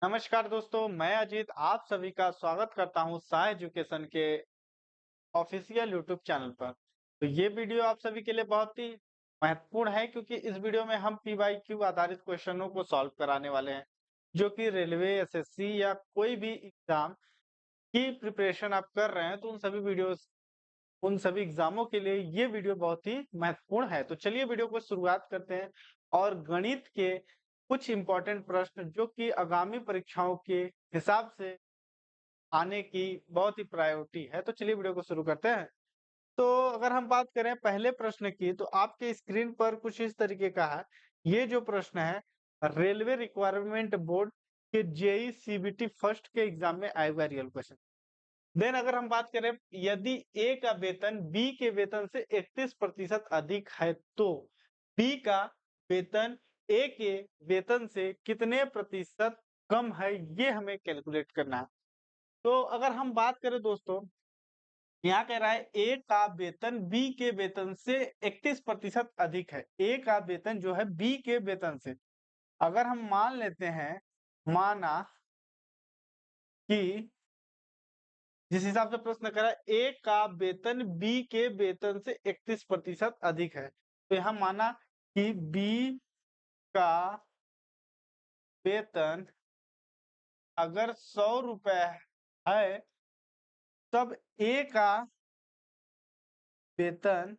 नमस्कार दोस्तों, मैं अजीत आप सभी का स्वागत करता हूं साय एजुकेशन के ऑफिशियल यूट्यूब चैनल पर। तो ये वीडियो आप सभी के लिए बहुत ही महत्वपूर्ण है क्योंकि इस वीडियो में हम पीवाईक्यू आधारित क्वेश्चनों को सॉल्व कराने वाले हैं, जो कि रेलवे, एसएससी या कोई भी एग्जाम की प्रिपरेशन आप कर रहे हैं तो उन सभी एग्जामों के लिए ये वीडियो बहुत ही महत्वपूर्ण है। तो चलिए वीडियो को शुरुआत करते हैं और गणित के कुछ इंपॉर्टेंट प्रश्न जो कि आगामी परीक्षाओं के हिसाब से आने की बहुत ही प्रायोरिटी है। तो चलिए वीडियो को शुरू करते हैं। तो अगर हम बात करें पहले प्रश्न की, तो आपके स्क्रीन पर कुछ इस तरीके का है। ये जो प्रश्न है, रेलवे रिक्वायरमेंट बोर्ड के जेई सीबीटी फर्स्ट के एग्जाम में आए हुआ रियल क्वेश्चन। देन अगर हम बात करें, यदि ए का वेतन बी के वेतन से 31% अधिक है तो बी का वेतन ए के वेतन से कितने प्रतिशत कम है, ये हमें कैलकुलेट करना है। तो अगर हम बात करें दोस्तों, यहाँ कह रहा है ए का वेतन बी के वेतन से 31% अधिक है। ए का वेतन जो है बी के वेतन से, अगर हम मान लेते हैं, माना कि जिस हिसाब से प्रश्न करा, ए का वेतन बी के वेतन से 31% अधिक है, तो यहाँ माना कि बी का वेतन अगर 100 रुपए है, तब ए का वेतन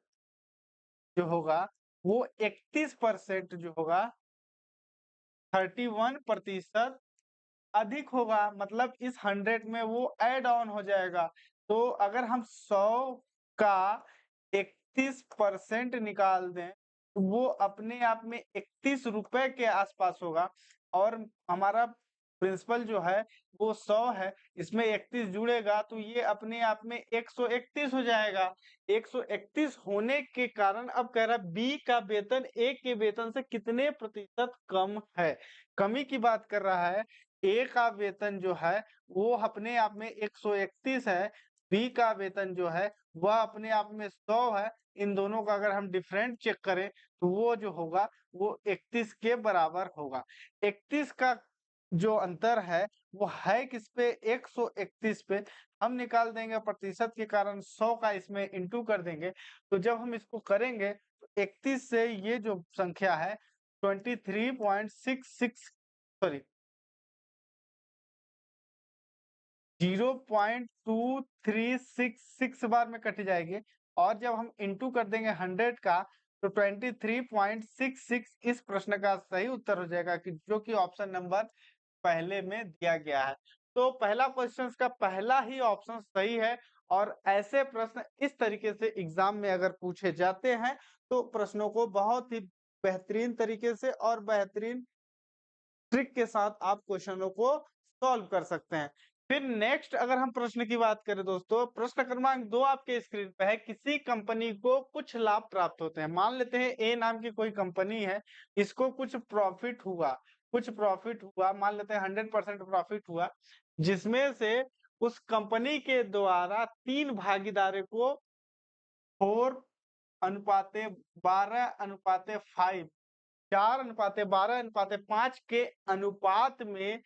जो होगा वो 31% जो होगा, 31% अधिक होगा। मतलब इस 100 में वो ऐड ऑन हो जाएगा। तो अगर हम 100 का 31% निकाल दें तो वो अपने आप में 31 रुपए के आसपास होगा। और हमारा प्रिंसिपल जो है वो 100 है, इसमें 31 जुड़ेगा तो ये अपने आप में 131 हो जाएगा। 131 होने के कारण अब कह रहा है बी का वेतन ए के वेतन से कितने प्रतिशत कम है। कमी की बात कर रहा है। ए का वेतन जो है वो अपने आप में 131 है, बी का वेतन जो है वह अपने आप में 100 है। इन दोनों का अगर हम डिफरेंट चेक करें तो वो जो होगा वो 31 के बराबर होगा। 31 का जो अंतर है वो है किस पे, 131 पे। हम निकाल देंगे प्रतिशत के कारण 100 का इसमें इंटू कर देंगे। तो जब हम इसको करेंगे तो 31 से ये जो संख्या है 23.66, सॉरी 0.2366 बार में कट जाएगी। और जब हम इंटू कर देंगे 100 का तो 23.66 इस प्रश्न का सही उत्तर हो जाएगा, कि जो कि ऑप्शन नंबर पहले में दिया गया है। तो पहला क्वेश्चन का पहला ही ऑप्शन सही है। और ऐसे प्रश्न इस तरीके से एग्जाम में अगर पूछे जाते हैं तो प्रश्नों को बहुत ही बेहतरीन तरीके से और बेहतरीन ट्रिक के साथ आप क्वेश्चनों को सॉल्व कर सकते हैं। फिर नेक्स्ट अगर हम प्रश्न की बात करें दोस्तों, प्रश्न क्रमांक 2 आपके स्क्रीन पे है। किसी कंपनी को कुछ लाभ प्राप्त होते हैं। मान लेते हैं ए नाम की कोई कंपनी है, इसको कुछ प्रॉफिट हुआ, मान लेते हैं 100% प्रॉफिट हुआ, जिसमें से उस कंपनी के द्वारा 3 भागीदारों को 4:12:5, 4:12:5 के अनुपात में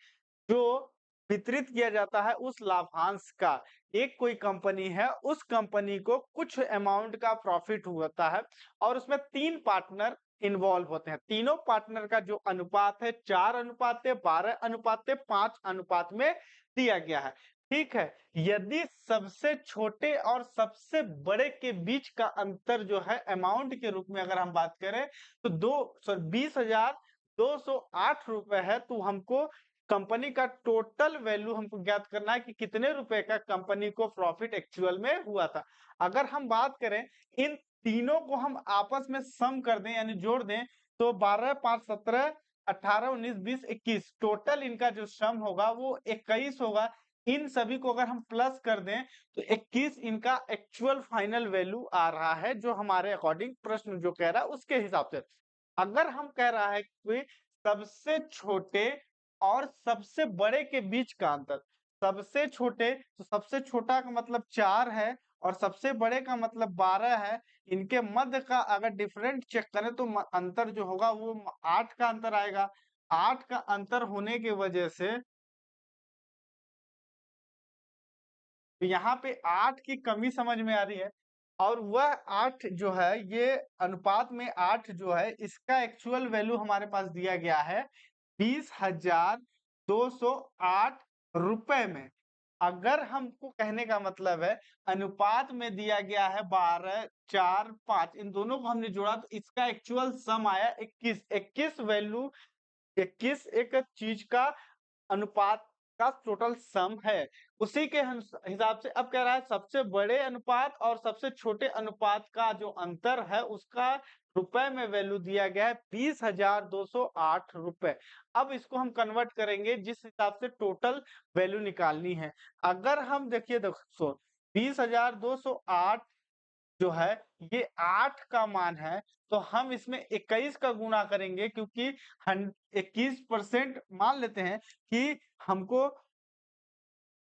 जो वितरित किया जाता है उस लाभांश का। एक कोई कंपनी है, उस कंपनी को कुछ अमाउंट का प्रॉफिट होता है और उसमें 3 पार्टनर इन्वॉल्व होते हैं। तीनों पार्टनर का जो अनुपात है 4:12:5 अनुपात में दिया गया है। ठीक है, यदि सबसे छोटे और सबसे बड़े के बीच का अंतर जो है अमाउंट के रूप में अगर हम बात करें तो 20,208 रुपए है, तो हमको कंपनी का टोटल वैल्यू हमको ज्ञात करना है कि कितने रुपए का कंपनी को प्रॉफिट एक्चुअल में हुआ था। अगर हम बात करें इन तीनों को हम आपस में सम कर दें यानी जोड़ दें तो 12, 5, 17, 18, 19, 20, 21 टोटल इनका जो सम होगा वो 21 होगा। इन सभी को अगर हम प्लस कर दें तो 21 इनका एक्चुअल फाइनल वैल्यू आ रहा है, जो हमारे अकॉर्डिंग प्रश्न जो कह रहा है उसके हिसाब से। अगर हम कह रहा है कि सबसे छोटे और सबसे बड़े के बीच का अंतर, सबसे छोटे तो सबसे छोटा का मतलब 4 है और सबसे बड़े का मतलब 12 है। इनके मध्य का अगर डिफरेंट चेक करें तो अंतर जो होगा वो 8 का अंतर आएगा। 8 का अंतर होने की वजह से तो यहाँ पे 8 की कमी समझ में आ रही है और वह 8 जो है ये अनुपात में 8 जो है इसका एक्चुअल वैल्यू हमारे पास दिया गया है 20,208 रुपए में। अगर हमको कहने का मतलब है अनुपात में दिया गया है 12, 4, 5 इन दोनों को हमने जोड़ा तो इसका एक्चुअल सम आया 21। 21 वैल्यू 21 एक चीज का अनुपात का टोटल सम है। उसी के हिसाब से अब कह रहा है सबसे बड़े अनुपात और सबसे छोटे अनुपात का जो अंतर है उसका रुपए में वैल्यू दिया गया है 20,208 रुपए। अब इसको हम कन्वर्ट करेंगे जिस हिसाब से टोटल वैल्यू निकालनी है। अगर हम देखिए दोस्तों 20,208 जो है ये 8 का मान है तो हम इसमें 21 का गुणा करेंगे क्योंकि 21% मान लेते हैं कि हमको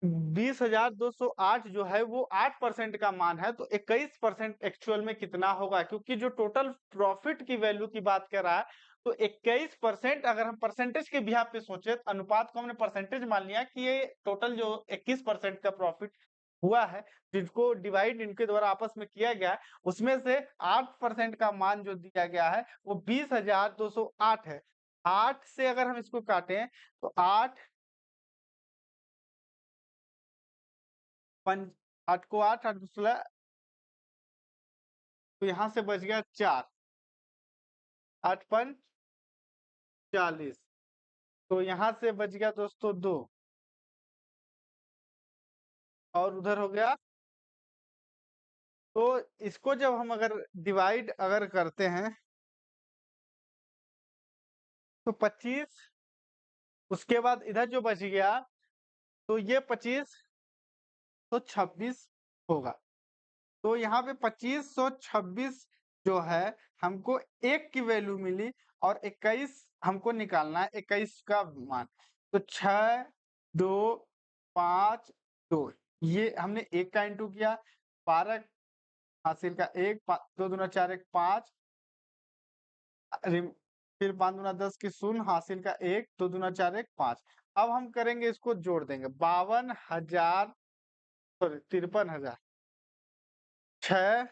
20,208 जो है वो 8% का मान है तो 21% एक्चुअल में कितना होगा क्योंकि जो टोटल प्रॉफिट की वैल्यू की बात कर रहा है तो 21% अगर हम परसेंटेज के बिहाफ पे सोचे तो अनुपात को हमने परसेंटेज मान लिया कि ये टोटल जो 21% का प्रॉफिट हुआ है जिसको डिवाइड इनके द्वारा आपस में किया गया है उसमें से 8% का मान जो दिया गया है वो 20,208 है। 8 से अगर हम इसको काटें तो 8 पंच 8 को 8 8 16 तो यहाँ से बच गया 4 8 पंच 40 तो यहाँ से बच गया दोस्तों 2 और उधर हो गया। तो इसको जब हम अगर डिवाइड अगर करते हैं तो 25 उसके बाद इधर जो बच गया तो ये 25 तो 26 होगा। तो यहाँ पे 2526 जो है हमको 1 की वैल्यू मिली और 21 हमको निकालना है 21 का मान। तो 6 2 5 2 ये हमने 1 का इंटू किया 12 हासिल का 1 2 दूना 4 1 5 फिर 5 दूना 10 की शून्य हासिल का 1 2 दूना 4 1 5। अब हम करेंगे इसको जोड़ देंगे 52,000 सॉरी 53,000 6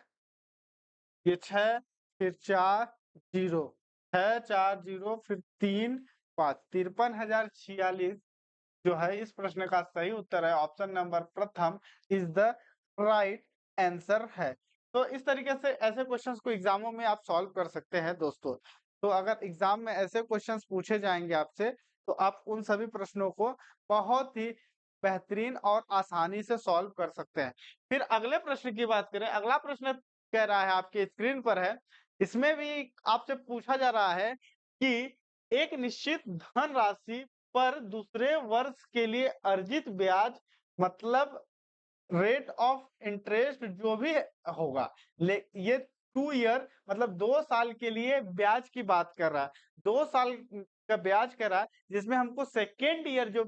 ये 6 फिर 4 0 6 4 0 फिर 3 5 53,046 जो है इस प्रश्न का सही उत्तर है ऑप्शन नंबर प्रथम इज द राइट आंसर है। तो इस तरीके से ऐसे क्वेश्चंस को एग्जामों में आप सॉल्व कर सकते हैं दोस्तों। तो अगर एग्जाम में ऐसे क्वेश्चंस पूछे जाएंगे आपसे तो आप उन सभी प्रश्नों को बहुत ही बेहतरीन और आसानी से सॉल्व कर सकते हैं। फिर अगले प्रश्न की बात करें अगला प्रश्न कह रहा है आपके स्क्रीन पर है इसमें भी आपसे पूछा जा रहा है कि एक निश्चित धन राशि पर दूसरे वर्ष के लिए अर्जित ब्याज मतलब रेट ऑफ इंटरेस्ट जो भी होगा ये 2 ईयर मतलब 2 साल के लिए ब्याज की बात कर रहा है 2 साल का ब्याज कर रहा है जिसमें हमको सेकेंड ईयर जो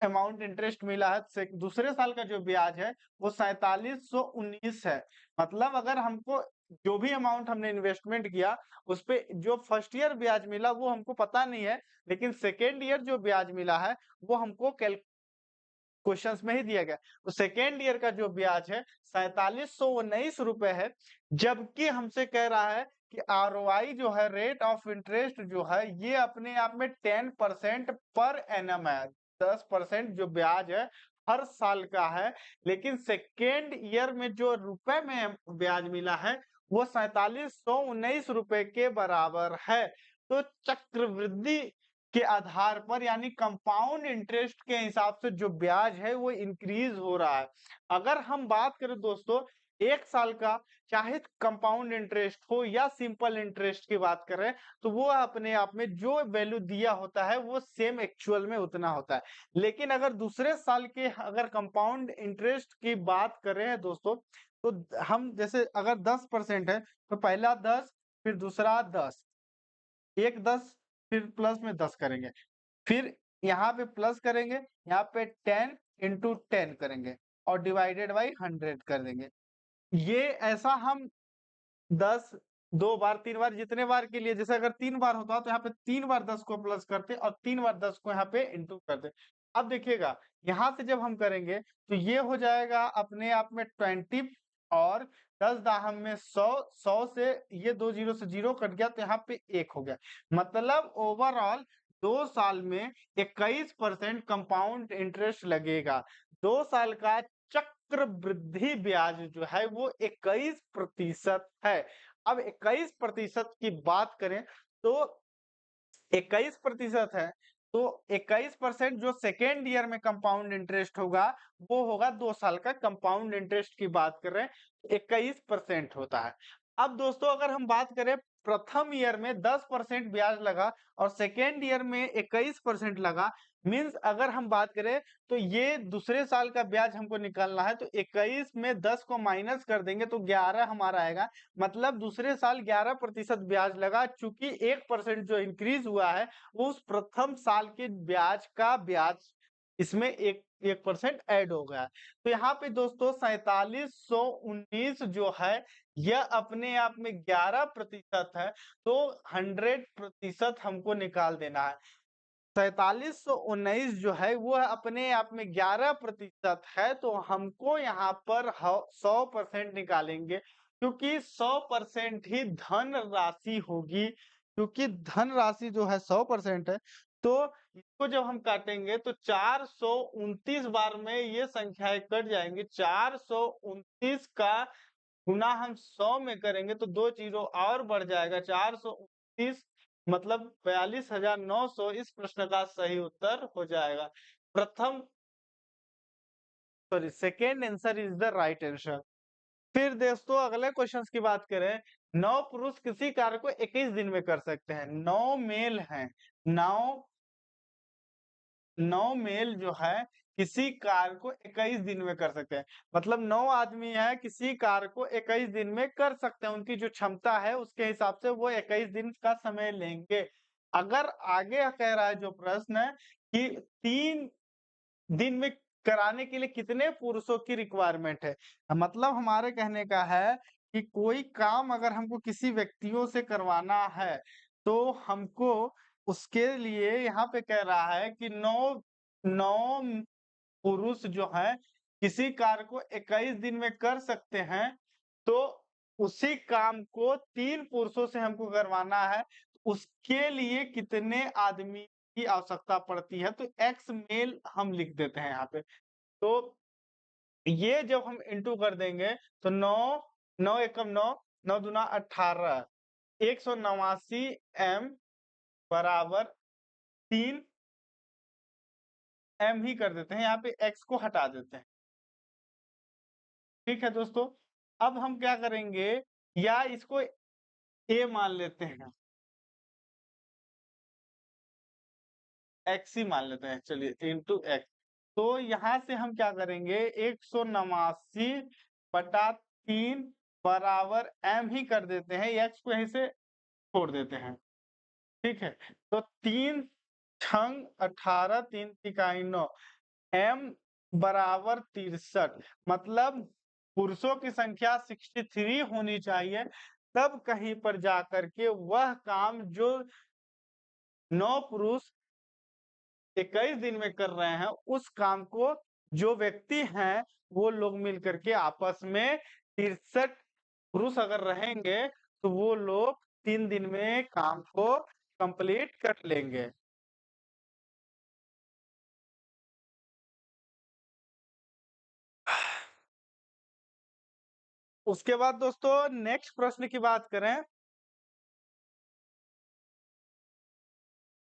अमाउंट इंटरेस्ट मिला है दूसरे साल का जो ब्याज है वो 4719 है। मतलब अगर हमको जो भी अमाउंट हमने इन्वेस्टमेंट किया उस पे जो फर्स्ट ईयर ब्याज मिला वो हमको पता नहीं है लेकिन सेकेंड ईयर जो ब्याज मिला है वो हमको क्वेश्चंस में ही दिया गया। तो सेकेंड ईयर का जो ब्याज है 4719 रुपए है जबकि हमसे कह रहा है कि आरओआई जो है रेट ऑफ इंटरेस्ट जो है ये अपने आप में 10% पर एनम है 10% जो ब्याज है हर साल का है लेकिन सेकेंड ईयर में जो रुपए में ब्याज मिला है वो 4719 रुपए के बराबर है। तो चक्रवृद्धि के आधार पर यानी कंपाउंड इंटरेस्ट के हिसाब से जो ब्याज है वो इंक्रीज हो रहा है। अगर हम बात करें दोस्तों 1 साल का चाहे कंपाउंड इंटरेस्ट हो या सिंपल इंटरेस्ट की बात करें तो वो अपने आप में जो वैल्यू दिया होता है वो सेम एक्चुअल में उतना होता है। लेकिन अगर दूसरे साल के अगर कंपाउंड इंटरेस्ट की बात करें दोस्तों तो हम जैसे अगर 10% है तो पहला 10 फिर दूसरा 10 एक 10 फिर प्लस में 10 करेंगे फिर यहाँ पे प्लस करेंगे यहाँ पे 10 इंटू 10 करेंगे और डिवाइडेड बाई 100 कर देंगे। ये ऐसा हम 10 2 बार 3 बार जितने बार के लिए जैसे अगर 3 बार होता तो यहाँ पे 3 बार 10 को प्लस करते और 3 बार 10 को यहाँ पे इंटू करते अब देखिएगा, यहाँ से जब हम करेंगे तो ये हो जाएगा अपने आप में 20 और 10 दाहम में 100, 100 से ये 2 जीरो से 0 कट गया तो यहाँ पे 1 हो गया। मतलब ओवरऑल 2 साल में 21% कंपाउंड इंटरेस्ट लगेगा। 2 साल का चक्रवृद्धि ब्याज जो है वो 21% है। अब 21% की बात करें तो 21% है, तो 21% जो सेकेंड ईयर में कंपाउंड इंटरेस्ट होगा, वो होगा 2 साल का कंपाउंड इंटरेस्ट की बात कर रहे हैं, 21% होता है। अब दोस्तों अगर हम बात करें प्रथम ईयर में 10% ब्याज लगा और सेकेंड ईयर में 21% लगा, मीन्स अगर हम बात करें तो ये दूसरे साल का ब्याज हमको निकालना है तो 21 में 10 को माइनस कर देंगे तो 11 हमारा आएगा। मतलब दूसरे साल 11% ब्याज लगा, चूंकि 1% जो इंक्रीज हुआ है वो उस प्रथम साल के ब्याज का ब्याज इसमें 1% ऐड हो गया है। तो यहाँ पे दोस्तों 4719 जो है यह अपने आप में 11% है, तो 100% हमको निकाल देना है। 4719 जो है वो अपने आप में 11% है, तो हमको यहाँ पर 100% निकालेंगे क्योंकि 100% ही धन राशि होगी, क्योंकि धन राशि जो है 100% है। तो इसको जब हम काटेंगे तो 429 बार में ये संख्याएं कट जाएंगी। 429 का गुना हम 100 में करेंगे तो 2 जीरो और बढ़ जाएगा, 429 मतलब 42,900 इस प्रश्न का सही उत्तर हो जाएगा। प्रथम sorry second answer is the right answer. फिर दोस्तों अगले क्वेश्चंस की बात करें, 9 पुरुष किसी कार्य को 21 दिन में कर सकते हैं। 9 मेल हैं, 9 मेल जो है किसी कार्य को 21 दिन में कर सकते हैं। मतलब 9 आदमी है किसी कार्य को 21 दिन में कर सकते हैं, उनकी जो क्षमता है उसके हिसाब से वो 21 दिन का समय लेंगे। अगर आगे कह रहा है जो प्रश्न है कि 3 दिन में कराने के लिए कितने पुरुषों की रिक्वायरमेंट है, मतलब हमारे कहने का है कि कोई काम अगर हमको किसी व्यक्तियों से करवाना है तो हमको उसके लिए यहाँ पे कह रहा है कि 9 पुरुष जो है किसी कार्य को 21 दिन में कर सकते हैं, तो उसी काम को 3 पुरुषों से हमको करवाना है, उसके लिए कितने आदमी की आवश्यकता पड़ती है, तो एक्स मेल हम लिख देते हैं यहाँ पे। तो ये जब हम इंटू कर देंगे तो 9 9 एकम 9 9 दूना 18 189 एम बराबर 3 एम ही कर देते हैं, यहाँ पे एक्स को हटा देते हैं। ठीक है दोस्तों, अब हम क्या करेंगे, या इसको ए मान लेते हैं, एक्स ही मान लेते हैं, चलिए इंटू एक्स। तो यहाँ से हम क्या करेंगे, 189 बटा 3 बराबर एम ही कर देते हैं, एक्स को यहीं से छोड़ देते हैं। ठीक है, तो 3 छंग 18 3 इकाई 9 एम बराबर 63, मतलब पुरुषों की संख्या 63 होनी चाहिए, तब कहीं पर जाकर के वह काम जो 9 पुरुष 21 दिन में कर रहे हैं उस काम को जो व्यक्ति हैं वो लोग मिल करके आपस में 63 पुरुष अगर रहेंगे तो वो लोग 3 दिन में काम को कंप्लीट कर लेंगे। उसके बाद दोस्तों नेक्स्ट प्रश्न की बात करें,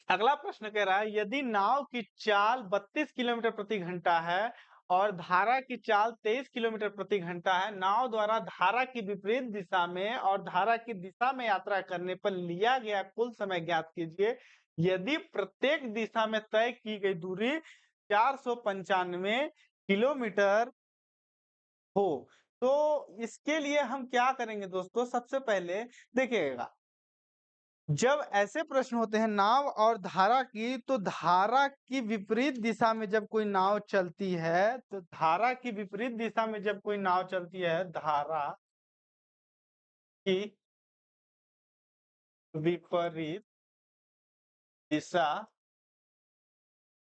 अगला प्रश्न कह रहा है यदि नाव की चाल 32 किलोमीटर प्रति घंटा है और धारा की चाल 23 किलोमीटर प्रति घंटा है, नाव द्वारा धारा की विपरीत दिशा में और धारा की दिशा में यात्रा करने पर लिया गया कुल समय ज्ञात कीजिए। यदि प्रत्येक दिशा में तय की गई दूरी 495 किलोमीटर हो, तो इसके लिए हम क्या करेंगे दोस्तों, सबसे पहले देखिएगा, जब ऐसे प्रश्न होते हैं नाव और धारा की, तो धारा की विपरीत दिशा में जब कोई नाव चलती है, तो धारा की विपरीत दिशा में जब कोई नाव चलती है, धारा की विपरीत दिशा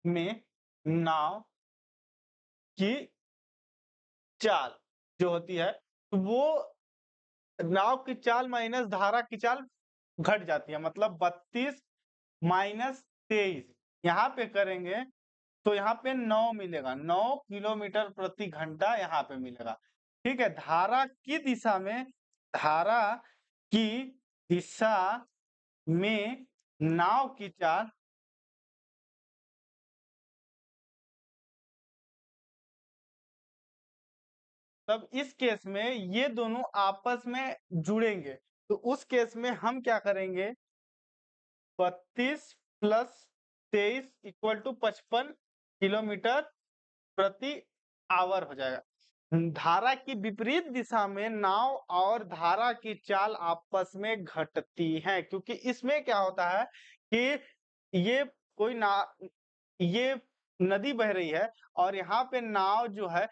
में नाव की चाल जो होती है, तो वो नाव की चाल माइनस धारा की चाल घट जाती है, मतलब 32 माइनस 23 यहाँ पे करेंगे तो यहाँ पे 9 मिलेगा, 9 किलोमीटर प्रति घंटा यहाँ पे मिलेगा। ठीक है, धारा की दिशा में नाव की चाल तब इस केस में ये दोनों आपस में जुड़ेंगे, तो उस केस में हम क्या करेंगे, 32 प्लस 23 इक्वल टू 55 किलोमीटर प्रति आवर हो जाएगा। धारा की विपरीत दिशा में नाव और धारा की चाल आपस में घटती हैं, क्योंकि इसमें क्या होता है कि ये कोई ना ये नदी बह रही है और यहाँ पे नाव जो है,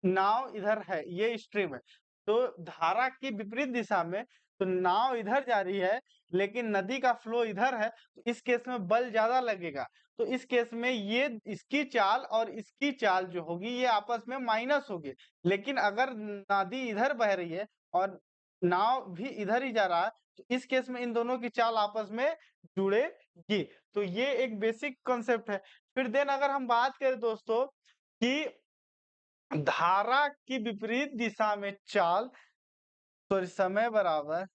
नाव इधर है, ये स्ट्रीम है, तो धारा की विपरीत दिशा में तो नाव इधर जा रही है, लेकिन नदी का फ्लो इधर है, तो इस केस में बल ज्यादा लगेगा। तो इस केस में ये इसकी चाल और इसकी चाल जो होगी ये आपस में माइनस होगी। लेकिन अगर नदी इधर बह रही है और नाव भी इधर ही जा रहा है, तो इस केस में इन दोनों की चाल आपस में जुड़ेगी। तो ये एक बेसिक कॉन्सेप्ट है। फिर देन अगर हम बात करें दोस्तों कि धारा की विपरीत दिशा में चाल, तो समय बराबर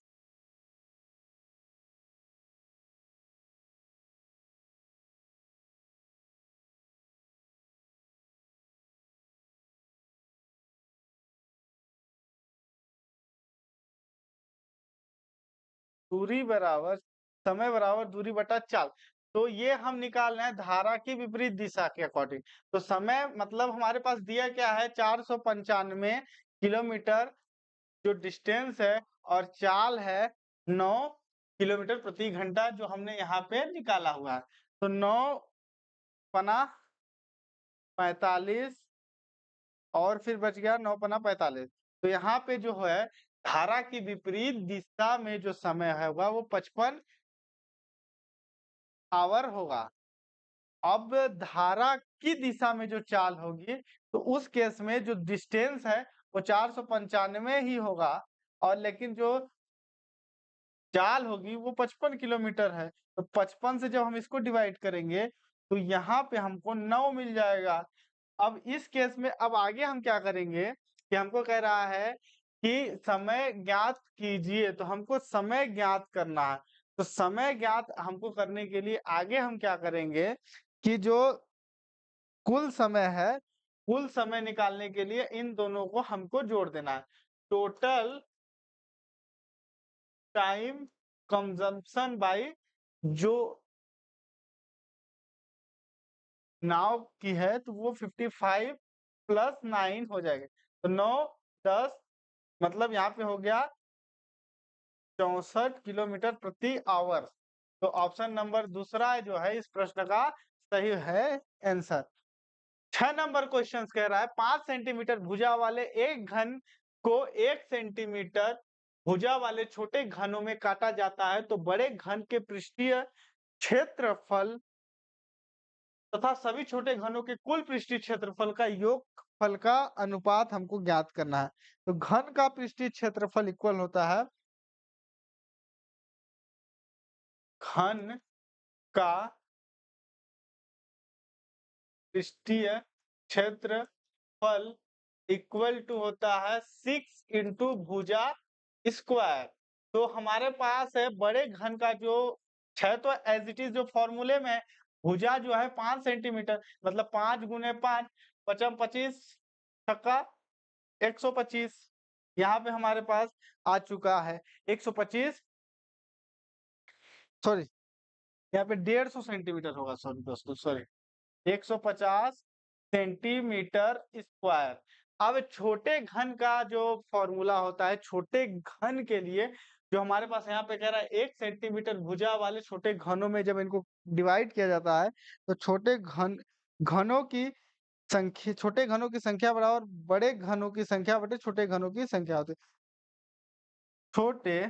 दूरी बराबर समय बराबर दूरी बटा चाल। तो ये हम निकाल रहे हैं धारा की विपरीत दिशा के अकॉर्डिंग। तो समय मतलब हमारे पास दिया क्या है, 495 किलोमीटर जो डिस्टेंस है, और चाल है 9 किलोमीटर प्रति घंटा जो हमने यहाँ पे निकाला हुआ है। तो 9 पना 45 और फिर बच गया 9 पना 45। तो यहाँ पे जो है धारा की विपरीत दिशा में जो समय है वो 55 आवर होगा। अब धारा की दिशा में जो चाल होगी, तो उस केस में जो डिस्टेंस है वो 495 ही होगा, और लेकिन जो चाल होगी वो 55 किलोमीटर है। तो 55 से जब हम इसको डिवाइड करेंगे तो यहाँ पे हमको 9 मिल जाएगा। अब इस केस में अब आगे हम क्या करेंगे कि हमको कह रहा है कि समय ज्ञात कीजिए, तो हमको समय ज्ञात करना है। तो समय ज्ञात हमको करने के लिए आगे हम क्या करेंगे कि जो कुल समय है, कुल समय निकालने के लिए इन दोनों को हमको जोड़ देना है। टोटल टाइम कंजम्पशन बाई जो नाव की है, तो वो 55 प्लस 9 हो जाएगा। तो 9 10 मतलब यहाँ पे हो गया 64 किलोमीटर प्रति आवर। तो ऑप्शन नंबर दूसरा जो है इस प्रश्न का सही है आंसर। 6 नंबर क्वेश्चन कह रहा है 5 सेंटीमीटर भुजा वाले एक घन को 1 सेंटीमीटर भुजा वाले छोटे घनों में काटा जाता है, तो बड़े घन के पृष्ठीय क्षेत्रफल तथा सभी छोटे घनों के कुल पृष्ठीय क्षेत्रफल का योगफल का अनुपात हमको ज्ञात करना है। तो घन का पृष्ठीय क्षेत्रफल इक्वल होता है घन का पृष्ठीय क्षेत्रफल इक्वल टू होता है 6 इंटू भुजा स्क्वायर। तो हमारे पास है बड़े घन का जो है, तो एज इट इज जो फॉर्मूले में भुजा जो है 5 सेंटीमीटर, मतलब 5 गुने 5 पचम 25 छक्का 125। यहाँ पे हमारे पास आ चुका है 125, सॉरी यहाँ पे 150 सेंटीमीटर होगा, सॉरी दोस्तों सॉरी, 150 सेंटीमीटर स्क्वायर। अब छोटे घन का जो फॉर्मूला होता है, छोटे घन के लिए जो हमारे पास यहाँ पे कह रहा है 1 सेंटीमीटर भुजा वाले छोटे घनों में जब इनको डिवाइड किया जाता है, तो घनों की संख्या, छोटे घनों की संख्या बराबर बड़े घनों की संख्या बटे छोटे घनों की संख्या होती है। छोटे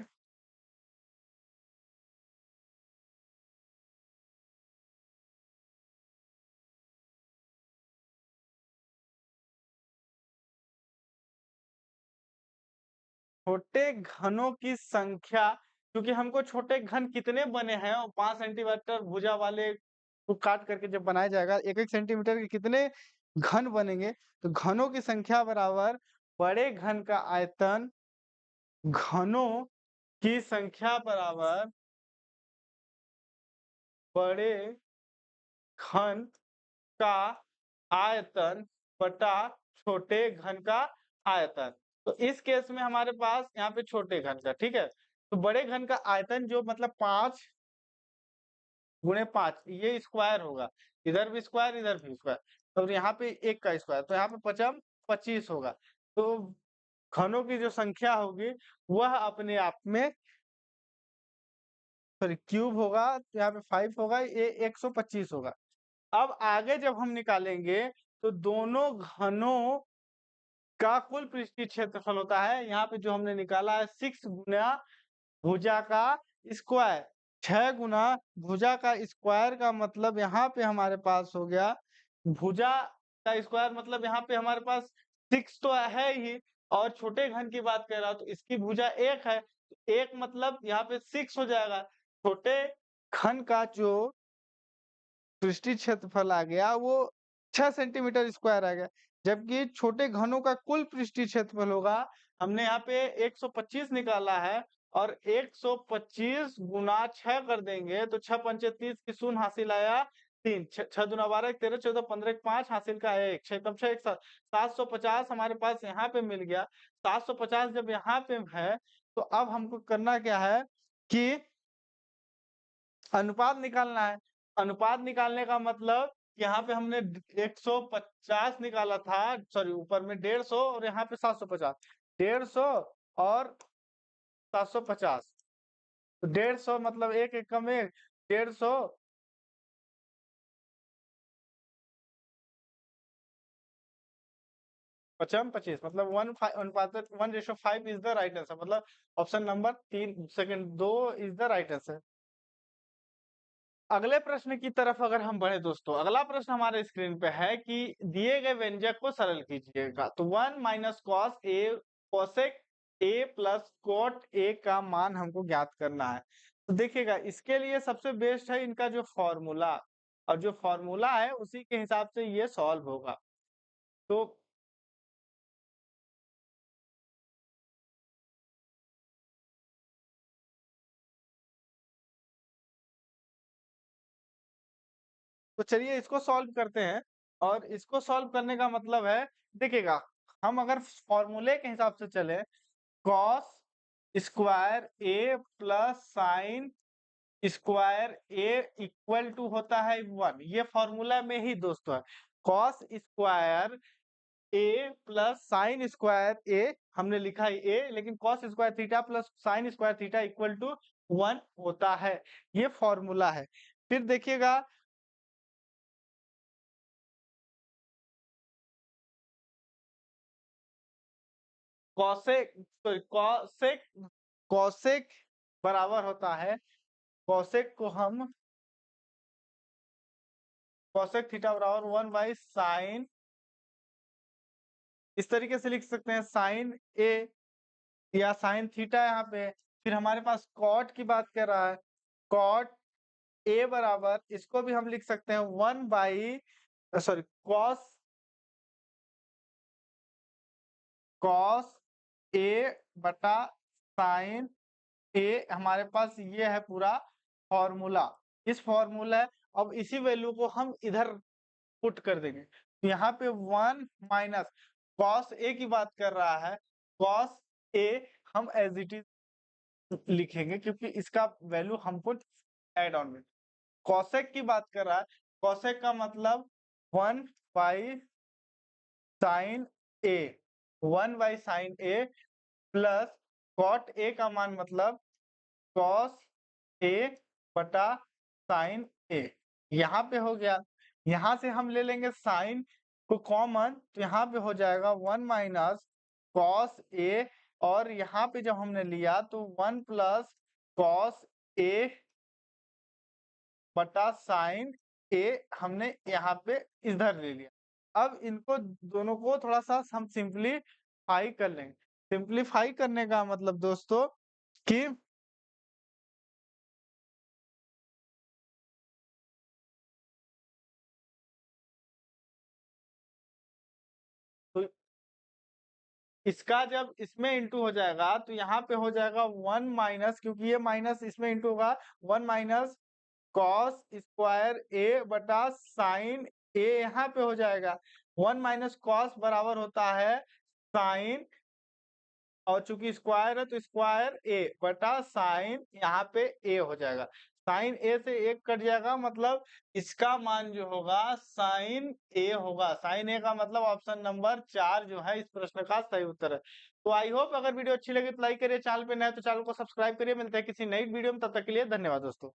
छोटे घनों की संख्या, क्योंकि हमको छोटे घन कितने बने हैं और 5 सेंटीमीटर भुजा वाले को काट करके जब बनाया जाएगा 1-1 सेंटीमीटर के कितने घन बनेंगे, तो घनों की संख्या बराबर बड़े घन का आयतन, घनों की संख्या बराबर बड़े घन का आयतन बटा छोटे घन का आयतन। तो इस केस में हमारे पास यहाँ पे छोटे घन का, ठीक है? तो बड़े घन का आयतन जो मतलब 5 गुणे 5 ये स्क्वायर होगा। इधर भी स्क्वायर, इधर भी स्क्वायर और यहाँ पे 1 का स्क्वायर, तो यहाँ पे 5 25 होगा। तो घनों की जो संख्या होगी वह अपने आप में सॉरी क्यूब होगा, तो यहाँ पे 5 होगा, ये 125 होगा। अब आगे जब हम निकालेंगे तो दोनों घनों का कुल पृष्ठीय क्षेत्रफल होता है, यहाँ पे जो हमने निकाला है 6 गुना भुजा का स्क्वायर। 6 गुना भुजा का स्क्वायर का मतलब यहाँ पे हमारे पास हो गया भुजा का स्क्वायर, मतलब यहाँ पे हमारे पास 6 तो है ही, और छोटे घन की बात कर रहा हूँ तो इसकी भुजा 1 है, तो 1 मतलब यहाँ पे 6 हो जाएगा। छोटे घन का जो पृष्ठीय क्षेत्रफल आ गया वो 6 सेंटीमीटर स्क्वायर आ गया, जबकि छोटे घनों का कुल पृष्ठीय क्षेत्रफल होगा, हमने यहाँ पे 125 निकाला है और 125 गुना 6 कर देंगे तो 6 पंचे 30 की शून्य हासिल आया 3, 6 दूना 12, 1 13, 14 15 1 5 हासिल का 1, 6 कम 6 1 7, 750 हमारे पास यहाँ पे मिल गया। 750 जब यहाँ पे है तो अब हमको करना क्या है कि अनुपात निकालना है। अनुपात निकालने का मतलब यहाँ पे हमने 150 निकाला था, सॉरी ऊपर में 150 और यहाँ पे 750, 150 और 750, तो 150 मतलब एक एकम में 150 पचम 25 मतलब 1:1 इज द राइट आंसर, मतलब option number 2 is the right answer. अगले प्रश्न की तरफ अगर हम बढ़े दोस्तों, अगला प्रश्न हमारे स्क्रीन पे है कि दिए गए व्यंजक को सरल कीजिएगा। तो 1 minus cos A cosec A plus cot A का मान हमको ज्ञात करना है। तो देखिएगा इसके लिए सबसे बेस्ट है इनका जो फॉर्मूला, और जो फॉर्मूला है उसी के हिसाब से ये सॉल्व होगा। तो चलिए इसको सॉल्व करते हैं, और इसको सॉल्व करने का मतलब है, देखिएगा हम अगर फॉर्मूले के हिसाब से चले, cos square A plus sine square A equal to होता है 1, ये फॉर्मूला में ही दोस्तों है। Cos square A plus sine square A हमने लिखा है ए, लेकिन cos square theta plus sine square theta equal to 1 होता है, ये फॉर्मूला है। फिर देखिएगा कॉसेक कॉसेक कॉसेक बराबर होता है, कॉसेक को हम कॉसेक थीटा बराबर 1 बाई साइन, इस तरीके से लिख सकते हैं साइन ए या साइन थीटा यहाँ पे। फिर हमारे पास कॉट की बात कर रहा है, कॉट ए बराबर इसको भी हम लिख सकते हैं 1 by sorry cos cos A बटा साइन ए, हमारे पास ये है पूरा फॉर्मूला। इस फॉर्मूला अब इसी वैल्यू को हम इधर पुट कर देंगे, तो यहाँ पे 1 माइनस कॉस ए की बात कर रहा है, कॉस ए हम एज इट इज लिखेंगे क्योंकि इसका वैल्यू हमको ऐड ऑन में। कॉसेक की बात कर रहा है, कॉसेक का मतलब 1 by sine A, 1 by sine A plus cot A का मान मतलब कॉस ए बटा साइन ए, यहाँ पे हो गया। यहाँ से हम ले लेंगे साइन को कॉमन, तो यहाँ पे हो जाएगा 1 माइनस कॉस ए, और यहाँ पे जब हमने लिया तो 1 प्लस कॉस ए बटा साइन ए हमने यहाँ पे इधर ले लिया। अब इनको दोनों को थोड़ा सा हम सिंपलीफाई कर लेंगे, सिंप्लीफाई करने का मतलब दोस्तों कि तो इसका जब इसमें इंटू हो जाएगा तो यहाँ पे हो जाएगा 1 माइनस, क्योंकि ये माइनस इसमें इंटू होगा, 1 माइनस कॉस स्क्वायर ए बटा साइन ए, यहाँ पे हो जाएगा 1 माइनस कॉस बराबर होता है साइन, और चूंकि स्क्वायर है तो स्क्वायर ए बटा साइन, यहाँ पे ए हो जाएगा। साइन ए से एक कट जाएगा, मतलब इसका मान जो होगा साइन ए होगा। साइन ए का मतलब ऑप्शन नंबर 4 जो है इस प्रश्न का सही उत्तर है। तो आई होप अगर वीडियो अच्छी लगी तो लाइक करिए, चैनल पे नए तो चैनल को सब्सक्राइब करिए। मिलते हैं किसी नई वीडियो में, तब तक के लिए धन्यवाद दोस्तों।